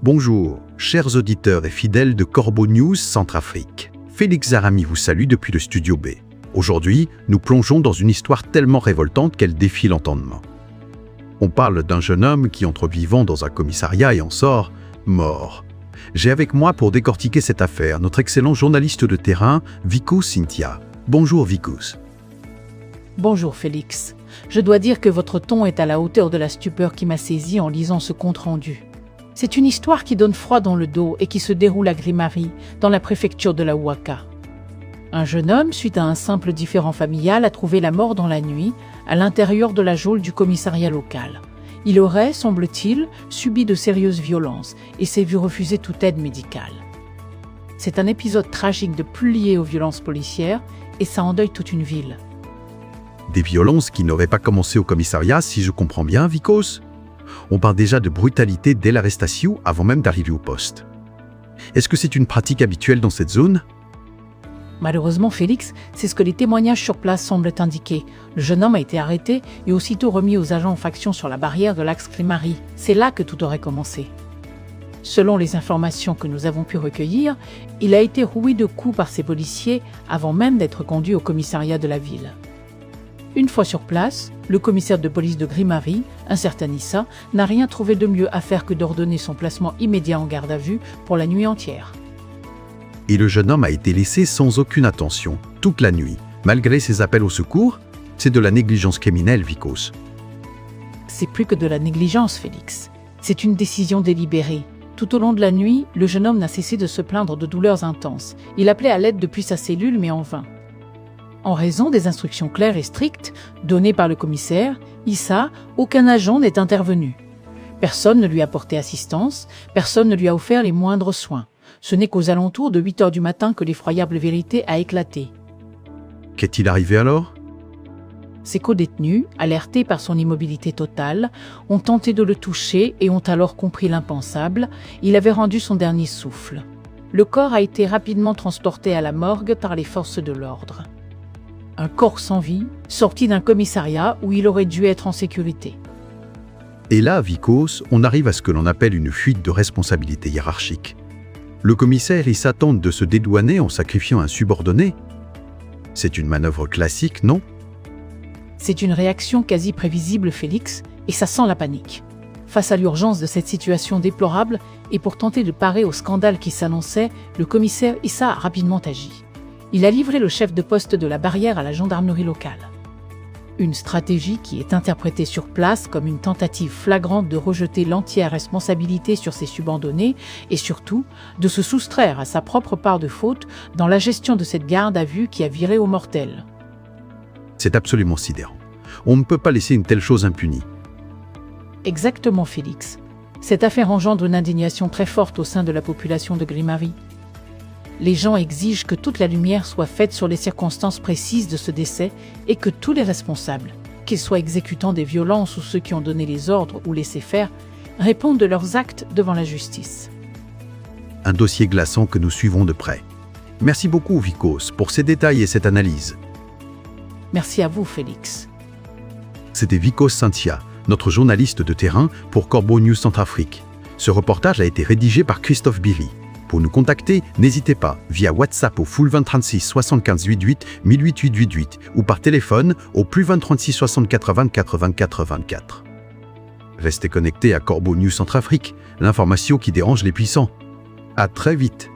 Bonjour, chers auditeurs et fidèles de Corbeau News Centrafrique. Félix Zarami vous salue depuis le Studio B. Aujourd'hui, nous plongeons dans une histoire tellement révoltante qu'elle défie l'entendement. On parle d'un jeune homme qui entre vivant dans un commissariat et en sort mort. J'ai avec moi pour décortiquer cette affaire notre excellent journaliste de terrain, Vicos Cynthia. Bonjour Vicos. Bonjour Félix. Je dois dire que votre ton est à la hauteur de la stupeur qui m'a saisi en lisant ce compte-rendu. C'est une histoire qui donne froid dans le dos et qui se déroule à Grimari, dans la préfecture de la Ouaka. Un jeune homme, suite à un simple différend familial, a trouvé la mort dans la nuit, à l'intérieur de la geôle du commissariat local. Il aurait, semble-t-il, subi de sérieuses violences et s'est vu refuser toute aide médicale. C'est un épisode tragique de plus lié aux violences policières et ça endeuille toute une ville. Des violences qui n'auraient pas commencé au commissariat, si je comprends bien, Vicos. On parle déjà de brutalité dès l'arrestation avant même d'arriver au poste. Est-ce que c'est une pratique habituelle dans cette zone ? Malheureusement, Félix, c'est ce que les témoignages sur place semblent indiquer. Le jeune homme a été arrêté et aussitôt remis aux agents en faction sur la barrière de l'axe Grimari. C'est là que tout aurait commencé. Selon les informations que nous avons pu recueillir, il a été roué de coups par ses policiers avant même d'être conduit au commissariat de la ville. Une fois sur place, le commissaire de police de Grimari, un certain Issa, n'a rien trouvé de mieux à faire que d'ordonner son placement immédiat en garde à vue pour la nuit entière. Et le jeune homme a été laissé sans aucune attention, toute la nuit, malgré ses appels au secours. C'est de la négligence criminelle, Vicos. C'est plus que de la négligence, Félix. C'est une décision délibérée. Tout au long de la nuit, le jeune homme n'a cessé de se plaindre de douleurs intenses. Il appelait à l'aide depuis sa cellule, mais en vain. En raison des instructions claires et strictes données par le commissaire, Issa, aucun agent n'est intervenu. Personne ne lui a porté assistance, personne ne lui a offert les moindres soins. Ce n'est qu'aux alentours de 8 heures du matin que l'effroyable vérité a éclaté. Qu'est-il arrivé alors ? Ses co-détenus, alertés par son immobilité totale, ont tenté de le toucher et ont alors compris l'impensable. Il avait rendu son dernier souffle. Le corps a été rapidement transporté à la morgue par les forces de l'ordre. Un corps sans vie, sorti d'un commissariat où il aurait dû être en sécurité. Et là, Vicos, on arrive à ce que l'on appelle une fuite de responsabilité hiérarchique. Le commissaire y s'attend de se dédouaner en sacrifiant un subordonné. C'est une manœuvre classique, non ? C'est une réaction quasi prévisible, Félix, et ça sent la panique. Face à l'urgence de cette situation déplorable et pour tenter de parer au scandale qui s'annonçait, le commissaire Issa a rapidement agi. Il a livré le chef de poste de la barrière à la gendarmerie locale. Une stratégie qui est interprétée sur place comme une tentative flagrante de rejeter l'entière responsabilité sur ses subordonnés et surtout de se soustraire à sa propre part de faute dans la gestion de cette garde à vue qui a viré au mortel. C'est absolument sidérant. On ne peut pas laisser une telle chose impunie. Exactement, Félix. Cette affaire engendre une indignation très forte au sein de la population de Grimari. Les gens exigent que toute la lumière soit faite sur les circonstances précises de ce décès et que tous les responsables, qu'ils soient exécutants des violences ou ceux qui ont donné les ordres ou laissé faire, répondent de leurs actes devant la justice. Un dossier glaçant que nous suivons de près. Merci beaucoup, Vicos, pour ces détails et cette analyse. Merci à vous, Félix. C'était Vicos Cynthia, notre journaliste de terrain pour Corbeau News Centrafrique. Ce reportage a été rédigé par Christophe Biry. Pour nous contacter, n'hésitez pas via WhatsApp au +20 36 75 88 1008 888 ou par téléphone au +20 36 64 24 24 24. Restez connectés à Corbeau News Centrafrique, l'information qui dérange les puissants. À très vite.